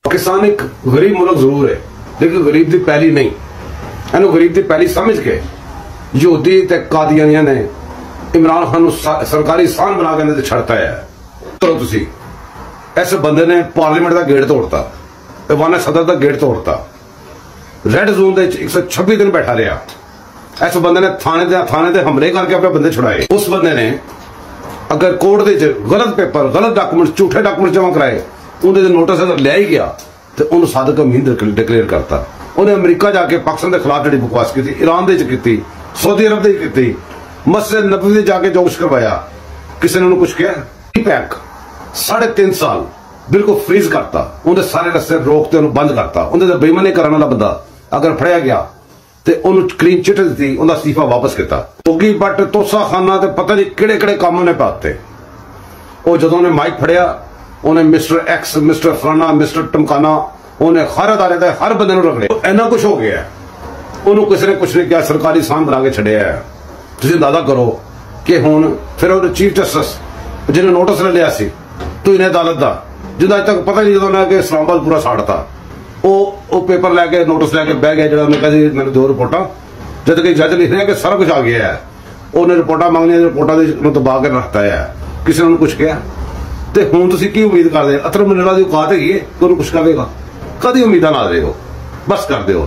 पाकिस्तान एक गरीब मुल्क जरूर है, लेकिन गरीब की पहली नहीं। इन्होंने गरीब की पहली समझ के यहूदी ते कादियानियां ने इमरान खान सरकारी स्थान बना के छड़ता है। चलो तुसी इस बंदे ने पार्लीमेंट का गेट तोड़ता, ऐवान सदर का गेट तोड़ता, रेड जोन 126 दिन बैठा रहा। इस बंदे ने थाने ते हमले करके अपने बंदे छुड़ाए। उस बंदे ने अगर कोर्ट के गलत पेपर, गलत डॉक्यूमेंट, झूठे डॉक्यूमेंट जमा कराए, उन्हें नोटिस अगर लिया ही गया तो उन्होंने सादक अमीन डिक्लेयर करता। उन्हें अमरीका जाके पाकिस्तान के खिलाफ जी बकवास की, ईरान की, सऊदी अरब की, मस्जिद नबवी जाके जो कुछ करवाया, किसी ने उन्हें कुछ किया? पैक 3.5 साल बिल्कुल फ्रीज करता, उन्हें सारे रस्ते रोकते, उन्हें बंद करता। उन्हें बेईमानी करने वाला बंदा अगर फड़िया गया तो उन्होंने क्लीन चिट दी, उनका इस्तीफा वापस किया। होगी बट तोसा खाना तो पता नहीं किहड़े किहड़े काम उन्हें पाते। वो जो उन्हें माइक फड़िया, उन्हें मिस्टर एक्स, मिस्टर फलाना, मिस्टर टमकाना, उन्हें हर अदारे का हर बंदे रखने। इन्ना कुछ हो गया, उन्होंने किसी ने कुछ नहीं किया, सरकारी स्थान बना के छड़िया है। तुम अंदाजा करो कि हुण फिर चीफ जस्टिस जिन्हें नोटिस ले लिया तो इन्हें अदालत का, जिन्हें अज तक पता नहीं, जो इस्लामाबाद पूरा साड़ता, वो पेपर लैके नोटिस लैके बह गया। जो उन्हें कहते मैंने 2 रिपोर्टा, जब कि जज लिख रहे हैं कि सारा कुछ आ गया है, उन्हें रिपोर्टा मंगनिया, रिपोर्टा दबा के रखता है। किसी ने कुछ किया तो हुण तुसीं की उम्मीद करते? अतर मिनरा की औकात हैगी है कि उन्होंने कुछ करेगा? कदी उम्मीदा ना दे, बस कर दो।